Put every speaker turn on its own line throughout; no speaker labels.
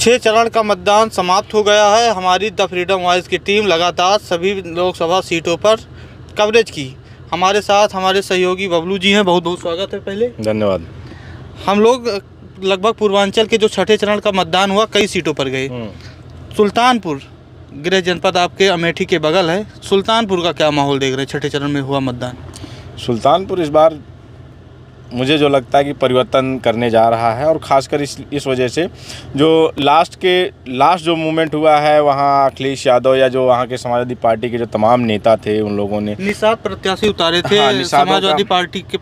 6 चरण का मतदान समाप्त हो गया है। हमारी द फ्रीडम वॉइस की टीम लगातार सभी लोकसभा सीटों पर कवरेज की। हमारे साथ हमारे सहयोगी बबलू जी हैं, बहुत बहुत स्वागत है। पहले
धन्यवाद।
हम लोग लगभग पूर्वांचल के जो 6ठे चरण का मतदान हुआ कई सीटों पर गए। सुल्तानपुर गृह जनपद आपके अमेठी के बगल है। सुल्तानपुर का क्या माहौल देख रहे हैं? 6ठे चरण में हुआ मतदान।
सुल्तानपुर इस बार मुझे जो लगता है कि परिवर्तन करने जा रहा है, और ख़ासकर इस वजह से जो लास्ट जो मूवमेंट हुआ है वहाँ अखिलेश यादव या जो वहाँ के समाजवादी पार्टी के जो तमाम नेता थे उन लोगों ने
निषाद प्रत्याशी उतारे थे।
हाँ,
समाजवादी पार्टी के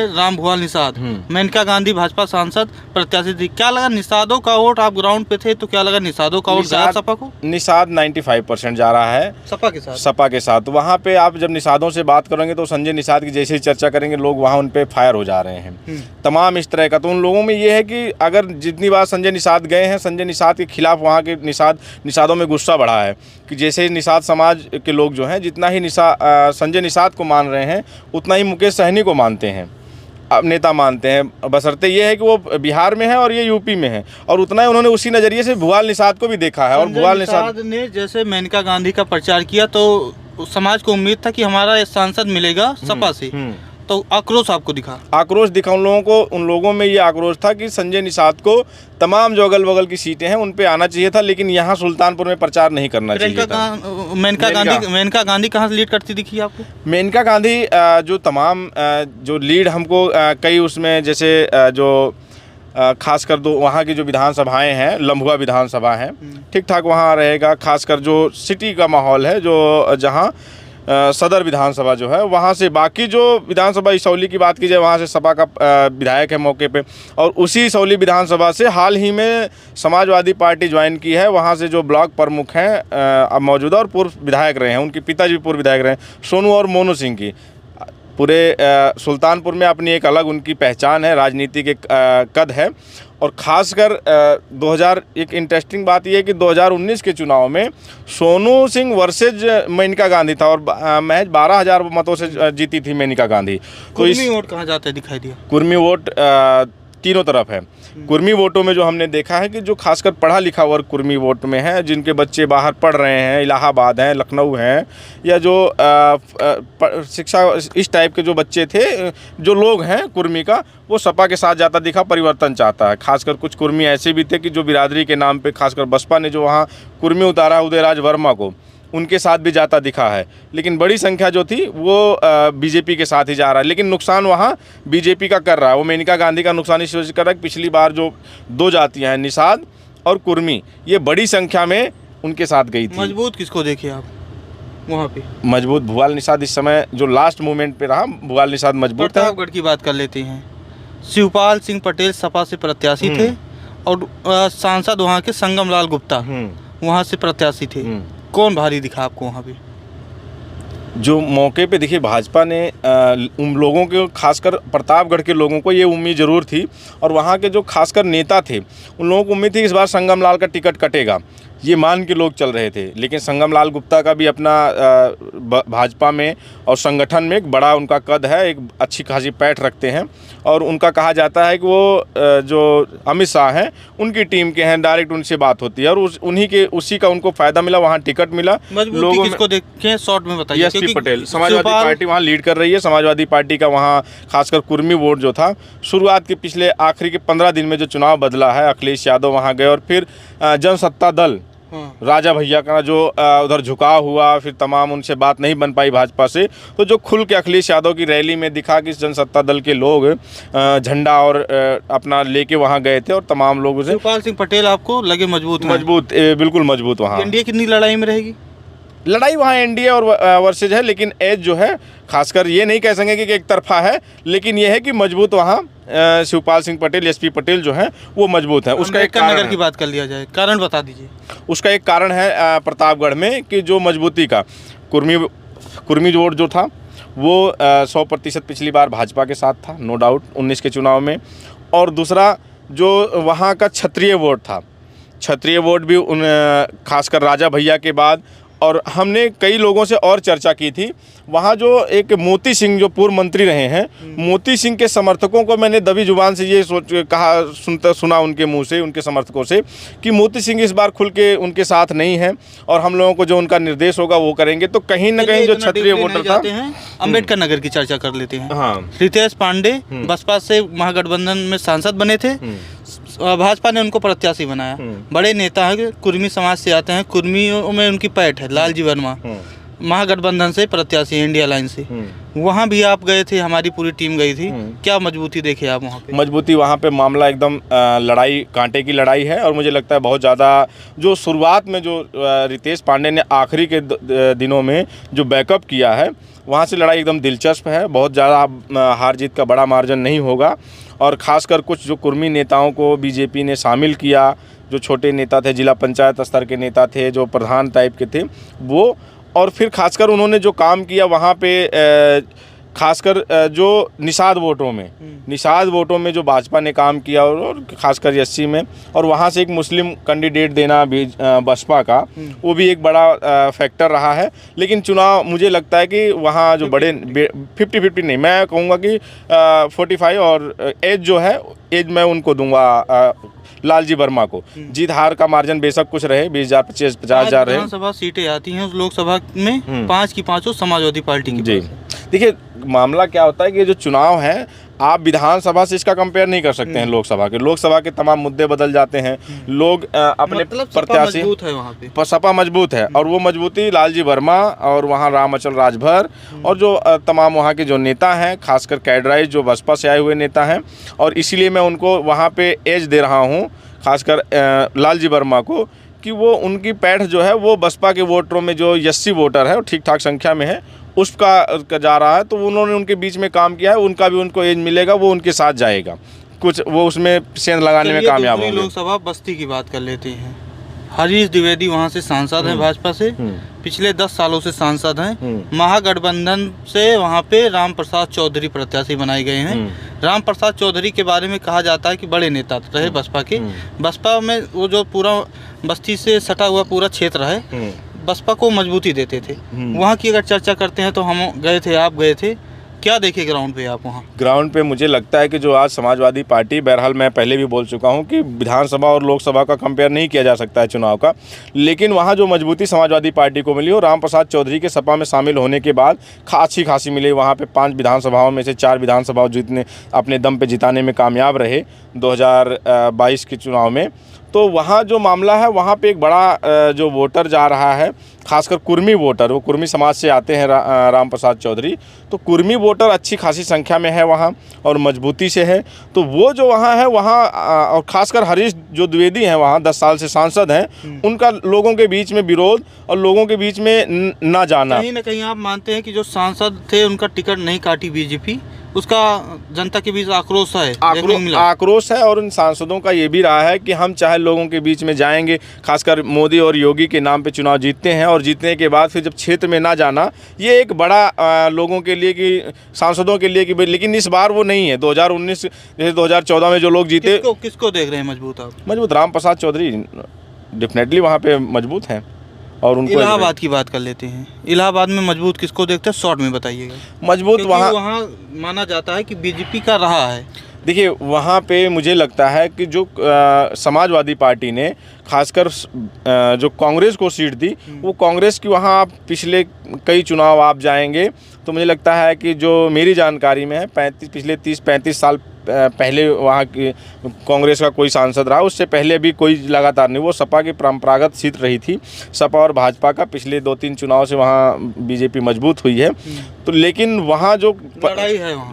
राम भुआल निषाद, मेनका गांधी भाजपा सांसद प्रत्याशी थी। क्या लगा निषादों का वोट? आप ग्राउंड पे थे तो क्या लगा निषादों का वोट गया सपा को?
निषाद 95% जा रहा है सपा के साथ। वहाँ पे आप जब निषादों से बात करेंगे तो संजय निषाद की जैसे ही चर्चा करेंगे लोग वहाँ उन पे फायर हो जा रहे हैं तमाम इस तरह का। तो उन लोगों में ये है कि अगर जितनी बार संजय निषाद गए हैं, संजय निषाद के खिलाफ वहाँ के निषादों में गुस्सा बढ़ा है कि जैसे निषाद समाज के लोग जो हैं जितना ही संजय निषाद को मान रहे हैं उतना ही मुकेश सहनी को मानते हैं, अब नेता मानते हैं। बशर्ते ये है कि वो बिहार में है और ये यूपी में है, और उतना ही उन्होंने उसी नज़रिए से भुआल निषाद को भी देखा है। और भुआल निषाद ने
जैसे मेनका गांधी का प्रचार किया तो समाज को उम्मीद था कि हमारा सांसद मिलेगा सपा से, तो आक्रोश आपको दिखा?
आक्रोश दिखा उन लोगों में ये आक्रोश था कि संजय निषाद को तमाम जो अगल बगल की सीटें हैं उन पे आना चाहिए था, लेकिन यहाँ सुल्तानपुर में प्रचार नहीं करना चाहिए था।
मेनका गांधी कहाँ से लीड करती दिखी आपको?
मेनका गांधी जो तमाम जो लीड हमको कई उसमें जैसे जो खासकर दो वहाँ की जो विधानसभाएं हैं, लम्भुआ विधानसभा है, ठीक ठाक वहाँ रहेगा। खासकर जो सिटी का माहौल है, जो जहाँ सदर विधानसभा जो है वहाँ से, बाकी जो विधानसभा इसौली की बात की जाए वहाँ से सपा का विधायक है मौके पे, और उसी इसौली विधानसभा से हाल ही में समाजवादी पार्टी ज्वाइन की है। वहाँ से जो ब्लॉक प्रमुख हैं अब मौजूदा और पूर्व विधायक रहे हैं, उनके पिताजी पूर्व विधायक रहे हैं, सोनू और मोनू सिंह की। पूरे सुल्तानपुर में अपनी एक अलग उनकी पहचान है, राजनीति के कद है। और ख़ासकर एक इंटरेस्टिंग बात यह है कि 2019 के चुनाव में सोनू सिंह वर्सेज मेनका गांधी था, और महज 12,000 मतों से जीती थी मेनका गांधी।
तो इस वोट कहाँ जाते दिखाई दिया?
कुर्मी वोट तीनों तरफ है। कुर्मी वोटों में जो हमने देखा है कि जो खासकर पढ़ा लिखा वर्ग कुर्मी वोट में है, जिनके बच्चे बाहर पढ़ रहे हैं, इलाहाबाद हैं, लखनऊ हैं, या जो शिक्षा इस टाइप के जो बच्चे थे, जो लोग हैं कुर्मी का, वो सपा के साथ जाता दिखा, परिवर्तन चाहता है। खासकर कुछ कुर्मी ऐसे भी थे कि जो बिरादरी के नाम पे खासकर बसपा ने जो वहाँ कुर्मी उतारा उदयराज वर्मा को, उनके साथ भी जाता दिखा है। लेकिन बड़ी संख्या जो थी वो बीजेपी के साथ ही जा रहा है, लेकिन नुकसान वहाँ बीजेपी का कर रहा है। वो मेनका गांधी का नुकसान इस वजह से कर रहा है कि पिछली बार जो दो जातियाँ हैं, निषाद और कुर्मी, ये बड़ी संख्या में उनके साथ गई थी।
मजबूत किसको देखे आप वहाँ पे?
मजबूत भुआल निषाद इस समय जो लास्ट मूवमेंट पे रहा, भुआल निषाद मजबूत है।
प्रतापगढ़ की बात कर लेते हैं। शिवपाल सिंह पटेल सपा से प्रत्याशी थे, और सांसद वहाँ के संगम लाल गुप्ता वहाँ से प्रत्याशी थे। कौन भारी दिखा आपको वहाँ पे?
जो मौके पे देखिए, भाजपा ने उन लोगों के, खासकर प्रतापगढ़ के लोगों को ये उम्मीद ज़रूर थी, और वहाँ के जो खासकर नेता थे उन लोगों को उम्मीद थी इस बार संगम लाल का टिकट कटेगा, ये मान के लोग चल रहे थे। लेकिन संगम लाल गुप्ता का भी अपना भाजपा में और संगठन में एक बड़ा उनका कद है, एक अच्छी खासी पैठ रखते हैं, और उनका कहा जाता है कि वो जो अमित शाह हैं उनकी टीम के हैं, डायरेक्ट उनसे बात होती है, और उसी का उनको फ़ायदा मिला, वहाँ टिकट मिला।
लोगों किसको देखें शॉर्ट में बताइए?
एसपी पटेल, समाजवादी पार्टी वहाँ लीड कर रही है। समाजवादी पार्टी का वहाँ खासकर कुर्मी वोट जो था, शुरुआत के पिछले आखिरी के 15 दिन में जो चुनाव बदला है, अखिलेश यादव वहाँ गए, और फिर जनसत्ता दल राजा भैया का जो उधर झुकाव हुआ, फिर तमाम उनसे बात नहीं बन पाई भाजपा से, तो जो खुल के अखिलेश यादव की रैली में दिखा कि जनसत्ता दल के लोग झंडा और अपना लेके वहाँ गए थे, और तमाम लोग उसे।
शिवपाल सिंह पटेल आपको लगे मजबूत?
बिल्कुल मजबूत। वहाँ
एनडीए कितनी लड़ाई में रहेगी?
लड़ाई वहाँ एनडीए और वर्सेज है, लेकिन एज जो है खासकर ये नहीं कह सकेंगे कि एक तरफा है, लेकिन ये है कि मजबूत वहाँ शिवपाल सिंह पटेल, एसपी पटेल जो हैं वो मजबूत हैं। उसका एक कारण
नगर की बात कर लिया जाए, कारण बता दीजिए।
उसका एक कारण है प्रतापगढ़ में कि जो मजबूती का कुर्मी वोट जो था वो 100% पिछली बार भाजपा के साथ था, नो डाउट 19 के चुनाव में। और दूसरा जो वहाँ का क्षत्रिय वोट था, क्षत्रिय वोट भी खासकर राजा भैया के बाद और हमने कई लोगों से और चर्चा की थी। वहाँ जो एक मोती सिंह जो पूर्व मंत्री रहे हैं, मोती सिंह के समर्थकों को मैंने दबी जुबान से ये सुना उनके मुंह से, उनके समर्थकों से, कि मोती सिंह इस बार खुल के उनके साथ नहीं है और हम लोगों को जो उनका निर्देश होगा वो करेंगे। तो कहीं ना कहीं जो क्षत्रिय वोटर था,
अम्बेडकर नगर की चर्चा कर लेते हैं।
हाँ,
रितेश पांडे बसपा से महागठबंधन में सांसद बने थे, भाजपा ने उनको प्रत्याशी बनाया। बड़े नेता हैं, कुर्मी समाज से आते हैं, कुर्मियों में उनकी पैठ है। लालजी वर्मा महागठबंधन से प्रत्याशी है, इंडिया लाइन से। वहाँ भी आप गए थे, हमारी पूरी टीम गई थी। क्या मजबूती देखे आप वहाँ पे?
मजबूती वहाँ पे मामला एकदम लड़ाई, कांटे की लड़ाई है। और मुझे लगता है बहुत ज़्यादा जो शुरुआत में जो रितेश पांडे ने आखिरी के दिनों में जो बैकअप किया है, वहाँ से लड़ाई एकदम दिलचस्प है। बहुत ज़्यादा हार जीत का बड़ा मार्जिन नहीं होगा। और ख़ासकर कुछ जो कुर्मी नेताओं को बीजेपी ने शामिल किया, जो छोटे नेता थे, जिला पंचायत स्तर के नेता थे, जो प्रधान टाइप के थे वो, और फिर खासकर उन्होंने जो काम किया वहाँ पे खासकर जो निषाद वोटों में जो भाजपा ने काम किया, और खासकर 80 में, और वहाँ से एक मुस्लिम कैंडिडेट देना भी बसपा का, वो भी एक बड़ा फैक्टर रहा है। लेकिन चुनाव मुझे लगता है कि वहाँ जो बड़े 50-50 नहीं, मैं कहूँगा कि 45, और एज जो है, एज मैं उनको दूंगा लालजी वर्मा को। जीत हार का मार्जिन बेशक कुछ रहे, 20,000 50,000 रहे।
विधानसभा सीटें आती हैं उस लोकसभा में 5 की 5 समाजवादी पार्टी की।
जी देखिए, मामला क्या होता है कि जो चुनाव है, आप विधानसभा से इसका कंपेयर नहीं कर सकते हैं लोकसभा के तमाम मुद्दे बदल जाते हैं। लोग अपने प्रत्याशी,
मजबूत है वहाँ पे,
सपा मजबूत है, और वो मजबूती लालजी वर्मा और वहाँ राम अचल राजभर और जो तमाम वहाँ के जो नेता हैं, खासकर कैडराइज जो बसपा से आए हुए नेता हैं, और इसीलिए मैं उनको वहाँ पे एज दे रहा हूँ, खासकर लालजी वर्मा को, कि वो उनकी पैठ जो है वो बसपा के वोटरों में जो 80 वोटर है, वो ठीक ठाक संख्या में है, उसका जा रहा है। तो उन्होंने उनके बीच में काम किया है, उनका भी उनको एज मिलेगा, वो उनके साथ जाएगा, कुछ वो उसमें सेंध लगाने में कामयाब होंगे।
लोकसभा बस्ती की बात कर लेते हैं। हरीश द्विवेदी वहाँ से सांसद हैं भाजपा से, पिछले 10 सालों से सांसद हैं। महागठबंधन से वहाँ पे राम प्रसाद चौधरी प्रत्याशी बनाए गए हैं। राम प्रसाद चौधरी के बारे में कहा जाता है कि बड़े नेता रहे बसपा के। बसपा में वो जो पूरा बस्ती से सटा हुआ पूरा क्षेत्र है, बसपा को मजबूती देते थे। वहाँ की अगर चर्चा करते हैं तो हम गए थे, आप गए थे, क्या देखे ग्राउंड पे आप? वहाँ
ग्राउंड पे मुझे लगता है कि जो आज समाजवादी पार्टी, बहरहाल मैं पहले भी बोल चुका हूँ कि विधानसभा और लोकसभा का कंपेयर नहीं किया जा सकता है चुनाव का, लेकिन वहाँ जो मजबूती समाजवादी पार्टी को मिली, और राम प्रसाद चौधरी के सपा में शामिल होने के बाद अच्छी खासी मिली। वहाँ पे 5 विधानसभाओं में से 4 विधानसभाओं जीतने, अपने दम पे जिताने में कामयाब रहे 2022 के चुनाव में। तो वहाँ जो मामला है, वहाँ पे एक बड़ा जो वोटर जा रहा है, खासकर कुर्मी वोटर, वो कुर्मी समाज से आते हैं राम प्रसाद चौधरी, तो कुर्मी वोटर अच्छी खासी संख्या में है वहाँ और मजबूती से है। तो वो जो वहाँ है, वहाँ और खासकर हरीश जो द्विवेदी हैं, वहाँ 10 साल से सांसद हैं, उनका लोगों के बीच में विरोध और लोगों के बीच में ना जाना,
कहीं ना कहीं आप मानते हैं कि जो सांसद थे उनका टिकट नहीं काटी बीजेपी, उसका जनता के बीच आक्रोश है,
आक्रोश है। और उन सांसदों का ये भी रहा है कि हम चाहे लोगों के बीच में जाएंगे, खासकर मोदी और योगी के नाम पे चुनाव जीतते हैं, और जीतने के बाद फिर जब क्षेत्र में ना जाना, ये एक बड़ा लोगों के लिए, कि सांसदों के लिए, कि लेकिन इस बार वो नहीं है। 2019 जैसे 2014 में जो लोग जीते,
किसको देख रहे हैं मजबूत? आप
मजबूत राम प्रसाद चौधरी डेफिनेटली वहाँ पे मजबूत हैं। और उनको
इलाहाबाद की बात कर लेते हैं, इलाहाबाद में मजबूत किसको देखते हैं, शॉर्ट में बताइएगा।
मजबूत वहाँ
माना जाता है कि बीजेपी का रहा है।
देखिए, वहाँ पे मुझे लगता है कि जो समाजवादी पार्टी ने खासकर जो कांग्रेस को सीट दी, वो कांग्रेस की वहाँ आप पिछले कई चुनाव आप जाएंगे तो मुझे लगता है कि जो मेरी जानकारी में है, पिछले 30-35 साल पहले वहाँ की कांग्रेस का कोई सांसद रहा, उससे पहले भी कोई लगातार नहीं। वो सपा की परंपरागत सीट रही थी, सपा और भाजपा का। पिछले 2-3 चुनाव से वहाँ बीजेपी मजबूत हुई है। तो लेकिन वहाँ जो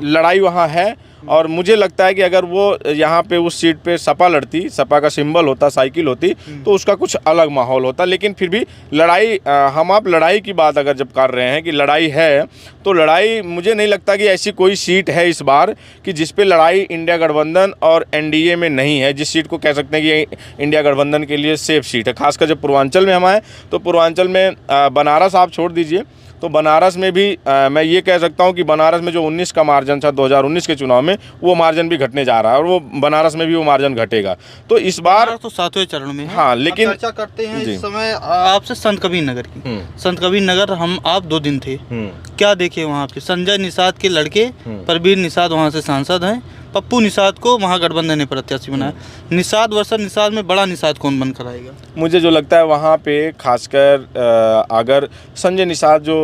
लड़ाई वहाँ है, और मुझे लगता है कि अगर वो यहाँ पे उस सीट पे सपा लड़ती, सपा का सिंबल होता, साइकिल होती, तो उसका कुछ अलग माहौल होता। लेकिन फिर भी लड़ाई, हम आप लड़ाई की बात अगर जब कर रहे हैं कि लड़ाई है, तो लड़ाई मुझे नहीं लगता कि ऐसी कोई सीट है इस बार कि जिस पे लड़ाई इंडिया गठबंधन और एनडीए में नहीं है, जिस सीट को कह सकते हैं कि इंडिया गठबंधन के लिए सेफ सीट है। खासकर जब पूर्वांचल में हम आए, तो पूर्वांचल में बनारस आप छोड़ दीजिए, तो बनारस में भी मैं ये कह सकता हूँ कि बनारस में जो 19 का मार्जिन था 2019 के चुनाव में, वो मार्जिन भी घटने जा रहा है और वो बनारस में भी वो मार्जिन घटेगा। तो इस बार
तो 7वें चरण में है।
हाँ, लेकिन
चर्चा करते हैं
जी।
इस समय आपसे संत कबीर नगर की। संत कबीर नगर आप 2 दिन थे, क्या देखे वहाँ पे? संजय निषाद के लड़के परवीर निषाद वहाँ से सांसद हैं, पप्पू निषाद को महागठबंधन ने प्रत्याशी बनाया। निषाद वर्सेस निषाद में बड़ा निषाद कौन बनकर आएगा?
मुझे जो लगता है वहाँ पे खासकर अगर संजय निषाद जो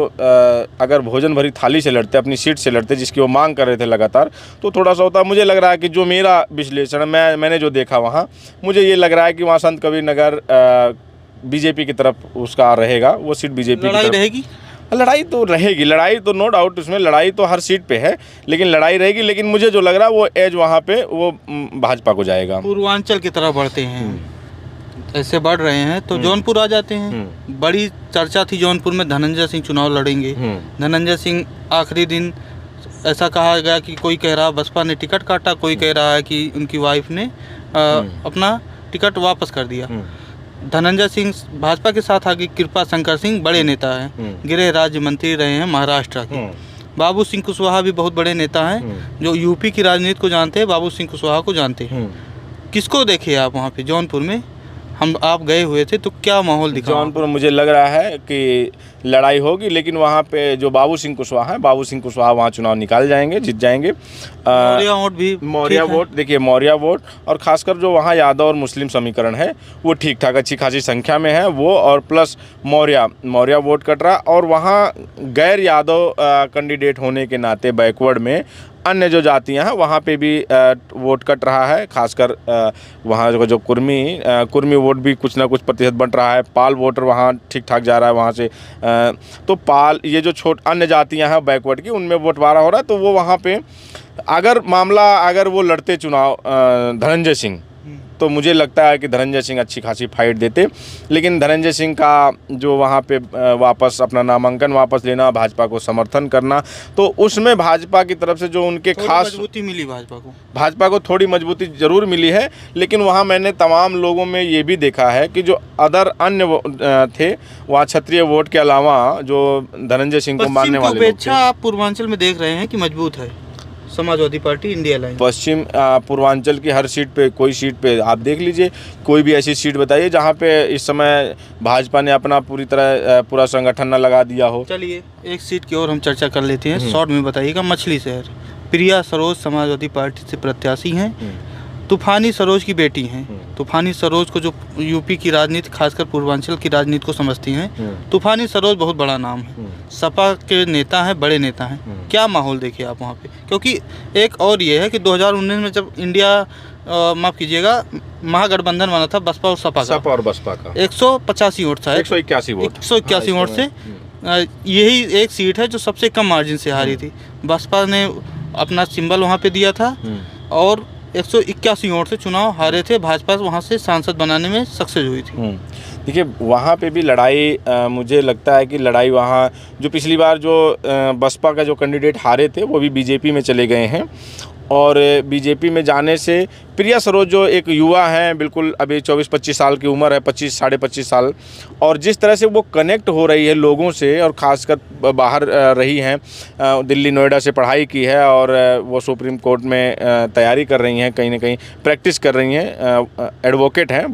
अगर भोजन भरी थाली से लड़ते, अपनी सीट से लड़ते जिसकी वो मांग कर रहे थे लगातार, तो थोड़ा सा होता। मुझे लग रहा है कि जो मेरा विश्लेषण मैंने जो देखा वहाँ, मुझे ये लग रहा है कि वहाँ संत कबीर नगर बीजेपी की तरफ उसका रहेगा, वो सीट बीजेपी की तरफ
रहेगी।
लड़ाई तो रहेगी, लड़ाई तो नो डाउट, उसमें लड़ाई तो हर सीट पे है, लेकिन लड़ाई रहेगी। लेकिन मुझे जो लग रहा है वो एज वहाँ पे वो भाजपा को जाएगा।
पूर्वांचल की तरफ बढ़ते हैं, ऐसे बढ़ रहे हैं तो जौनपुर आ जाते हैं। बड़ी चर्चा थी जौनपुर में धनंजय सिंह चुनाव लड़ेंगे। धनंजय सिंह आखिरी दिन ऐसा कहा गया कि कोई कह रहा बसपा ने टिकट काटा, कोई कह रहा है कि उनकी वाइफ ने अपना टिकट वापस कर दिया। धनंजय सिंह भाजपा के साथ आगे कृपा शंकर सिंह बड़े नेता हैं, गृह राज्य मंत्री रहे हैं महाराष्ट्र के। बाबू सिंह कुशवाहा भी बहुत बड़े नेता हैं, जो यूपी की राजनीति को जानते हैं, बाबू सिंह कुशवाहा को जानते हैं। किसको देखे आप वहाँ पे जौनपुर में? आप गए हुए थे तो क्या माहौल दिखा?
जौनपुर मुझे लग रहा है कि लड़ाई होगी, लेकिन वहाँ पे जो बाबू सिंह कुशवाहा है, बाबू सिंह कुशवाहा वहाँ चुनाव निकाल जाएंगे, जीत जाएंगे। मौर्य वोट देखिए, मौर्य वोट और खासकर जो वहाँ यादव और मुस्लिम समीकरण है वो ठीक ठाक अच्छी खासी संख्या में है वो, और प्लस मौर्य वोट कट रहा। और वहाँ गैर यादव कैंडिडेट होने के नाते बैकवर्ड में अन्य जो जातियां हैं वहाँ पे भी वोट कट रहा है। खासकर वहाँ जो कुर्मी वोट भी कुछ ना कुछ प्रतिशत बंट रहा है। पाल वोटर वहाँ ठीक ठाक जा रहा है वहाँ से। तो पाल, ये जो अन्य जातियां हैं बैकवर्ड की, उनमें बंटवारा हो रहा है। तो वो वहाँ पे अगर वो लड़ते चुनाव धनंजय सिंह, तो मुझे लगता है कि धनंजय सिंह अच्छी खासी फाइट देते। लेकिन धनंजय सिंह का जो वहाँ पे वापस अपना नामांकन वापस लेना, भाजपा को समर्थन करना, तो उसमें भाजपा की तरफ से जो उनके खास
मजबूती मिली
भाजपा को थोड़ी मजबूती ज़रूर मिली है। लेकिन वहाँ मैंने तमाम लोगों में ये भी देखा है कि जो अन्य थे वहाँ क्षत्रिय वोट के अलावा जो धनंजय सिंह को मानने वाले लोग थे।
आप पूर्वांचल में देख रहे हैं कि मजबूत है समाजवादी पार्टी, इंडिया लाइन।
पश्चिम पूर्वांचल की हर सीट पे, कोई सीट पे आप देख लीजिए, कोई भी ऐसी सीट बताइए जहाँ पे इस समय भाजपा ने अपना पूरा संगठन न लगा दिया हो।
चलिए एक सीट की ओर हम चर्चा कर लेते हैं, शॉर्ट में बताइएगा। मछली शहर, प्रिया सरोज समाजवादी पार्टी से प्रत्याशी हैं, तूफानी सरोज की बेटी हैं। तूफानी सरोज को जो यूपी की राजनीति, खासकर पूर्वांचल की राजनीति को समझती हैं, तूफानी सरोज बहुत बड़ा नाम है, सपा के नेता हैं, बड़े नेता हैं। क्या माहौल देखे आप वहाँ पे? क्योंकि एक और ये है कि 2019 में जब माफ़ कीजिएगा, महागठबंधन बना था बसपा और सपा का 185 वोट था, 181 वोट से यही एक सीट है जो सबसे कम मार्जिन से हारी थी। बसपा ने अपना सिंबल वहाँ पे दिया था और 181 वोट से चुनाव हारे थे। भाजपा वहाँ से सांसद बनाने में सक्सेस हुई थी।
देखिए वहाँ पे भी लड़ाई, मुझे लगता है कि लड़ाई वहाँ जो पिछली बार जो बसपा का जो कैंडिडेट हारे थे वो भी बीजेपी में चले गए हैं। और बीजेपी में जाने से प्रिया सरोज जो एक युवा हैं, बिल्कुल अभी 24-25 साल की उम्र है, 25-25.5 साल, और जिस तरह से वो कनेक्ट हो रही है लोगों से, और ख़ासकर बाहर रही हैं, दिल्ली नोएडा से पढ़ाई की है और वो सुप्रीम कोर्ट में तैयारी कर रही हैं, कहीं ना कहीं प्रैक्टिस कर रही हैं, एडवोकेट हैं।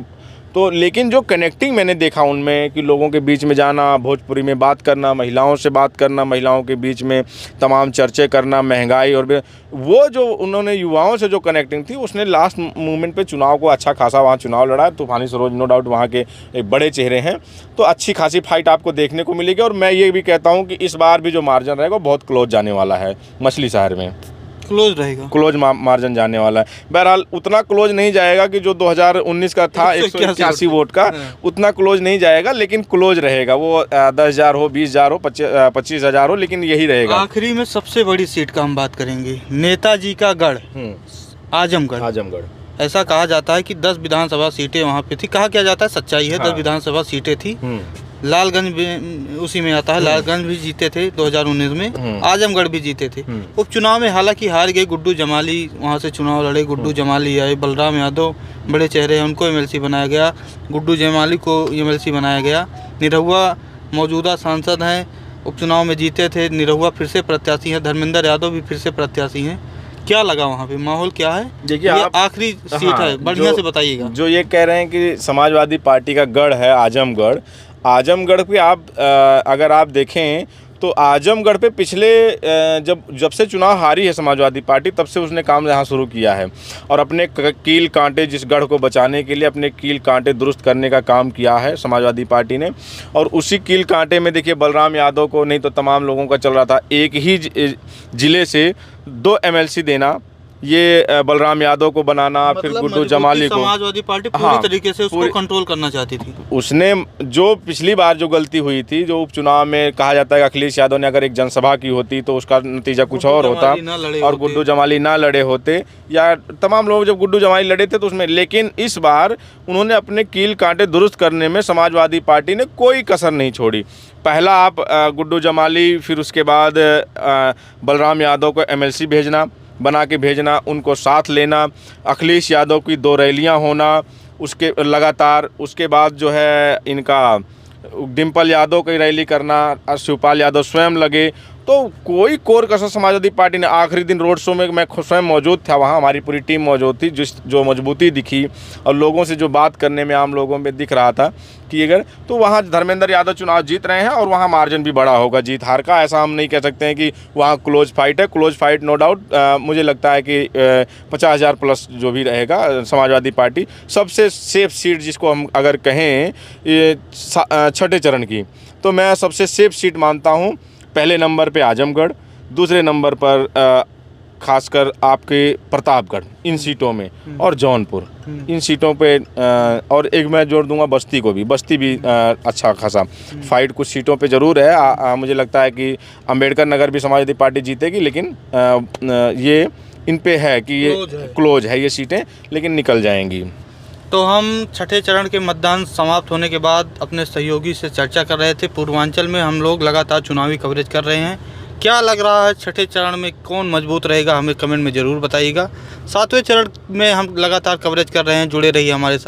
तो लेकिन जो कनेक्टिंग मैंने देखा उनमें कि लोगों के बीच में जाना, भोजपुरी में बात करना, महिलाओं से बात करना, महिलाओं के बीच में तमाम चर्चे करना, महंगाई, और वो जो उन्होंने युवाओं से जो कनेक्टिंग थी, उसने लास्ट मोमेंट पे चुनाव को अच्छा खासा वहाँ चुनाव लड़ा है। तूफानी सरोज नो डाउट वहाँ के एक बड़े चेहरे हैं, तो अच्छी खासी फाइट आपको देखने को मिलेगी। और मैं ये भी कहता हूँ कि इस बार भी जो मार्जिन रहेगा बहुत क्लोज जाने वाला है, मछली शहर में
क्लोज रहेगा,
क्लोज मार्जिन जाने वाला है। बहरहाल उतना क्लोज नहीं जाएगा कि जो 2019 का था 181 वोट का, उतना क्लोज नहीं जाएगा, लेकिन क्लोज रहेगा। वो 10,000 हो, 20,000 हो, 25,000 हो, लेकिन यही रहेगा।
आखिरी में सबसे बड़ी सीट का हम बात करेंगे, नेताजी का गढ़ आजमगढ़। ऐसा कहा जाता है कि 10 विधानसभा सीटें वहाँ पे थी। कहा क्या जाता है, सच्चाई है, 10 विधानसभा सीटें थी। लालगंज भी उसी में आता है, लालगंज भी जीते थे 2019 में, आजमगढ़ भी जीते थे। उपचुनाव में हालांकि हार गए, गुड्डू जमाली वहाँ से चुनाव लड़े, गुड्डू जमाली आए, बलराम यादव बड़े चेहरे हैं, उनको एमएलसी बनाया गया, गुड्डू जमाली को एमएलसी बनाया गया। निरहुआ मौजूदा सांसद हैं, उपचुनाव में जीते थे, निरहुआ फिर से प्रत्याशी हैं, धर्मेंद्र यादव भी फिर से प्रत्याशी हैं। क्या लगा वहाँ पे, माहौल क्या है?
देखिए,
ये
आप
आखिरी सीट है, बढ़िया से बताइएगा।
जो ये कह रहे हैं कि समाजवादी पार्टी का गढ़ है आजमगढ़, आजमगढ़ पे आप अगर आप देखें तो आजमगढ़ पे पिछले जब से चुनाव हारी है समाजवादी पार्टी, तब से उसने काम यहाँ शुरू किया है और अपने कील कांटे, जिस गढ़ को बचाने के लिए अपने कील कांटे दुरुस्त करने का काम किया है समाजवादी पार्टी ने। और उसी कील कांटे में देखिए बलराम यादव को नहीं तो तमाम लोगों का चल रहा था एक ही ज़िले से 2 MLC देना, ये बलराम यादव को बनाना, फिर गुड्डू जमाली को।
समाजवादी पार्टी पूरी तरीके से उसको कंट्रोल करना चाहती थी।
उसने जो पिछली बार जो गलती हुई थी, जो उपचुनाव में कहा जाता है कि अखिलेश यादव ने अगर एक जनसभा की होती तो उसका नतीजा कुछ और होता और गुड्डू जमाली ना लड़े होते, या तमाम लोग जब गुड्डू जमाली लड़े थे तो उसमें। लेकिन इस बार उन्होंने अपने कील कांटे दुरुस्त करने में समाजवादी पार्टी ने कोई कसर नहीं छोड़ी। पहला आप गुड्डू जमाली, फिर उसके बाद बलराम यादव को MLC बना के भेजना, उनको साथ लेना, अखिलेश यादव की 2 रैलियां होना उसके लगातार, उसके बाद जो है इनका डिम्पल यादव की रैली करना और शिवपाल यादव स्वयं लगे, तो कोई कोर कसर समाजवादी पार्टी ने। आखिरी दिन रोड शो में मैं स्वयं मौजूद था, वहाँ हमारी पूरी टीम मौजूद थी। जो मजबूती दिखी और लोगों से जो बात करने में आम लोगों में दिख रहा था कि अगर तो वहाँ धर्मेंद्र यादव चुनाव जीत रहे हैं और वहाँ मार्जिन भी बड़ा होगा जीत हार का। ऐसा हम नहीं कह सकते हैं कि वहाँ क्लोज फाइट है, क्लोज फाइट नो डाउट। मुझे लगता है कि 50,000 प्लस जो भी रहेगा समाजवादी पार्टी। सबसे सेफ सीट जिसको हम अगर कहें ये 6ठे चरण की, तो मैं सबसे सेफ सीट मानता हूँ पहले नंबर पे आजमगढ़, दूसरे नंबर पर खासकर आपके प्रतापगढ़ इन सीटों में, और जौनपुर इन सीटों पे। और एक मैं जोड़ दूंगा बस्ती को भी, बस्ती भी अच्छा खासा फाइट कुछ सीटों पे ज़रूर है। मुझे लगता है कि अंबेडकर नगर भी समाजवादी पार्टी जीतेगी, लेकिन ये इन पे है कि ये क्लोज है ये सीटें, लेकिन निकल जाएंगी।
तो हम 6ठे चरण के मतदान समाप्त होने के बाद अपने सहयोगी से चर्चा कर रहे थे। पूर्वांचल में हम लोग लगातार चुनावी कवरेज कर रहे हैं। क्या लग रहा है 6ठे चरण में कौन मजबूत रहेगा, हमें कमेंट में ज़रूर बताइएगा। 7वें चरण में हम लगातार कवरेज कर रहे हैं, जुड़े रहिए हमारे साथ।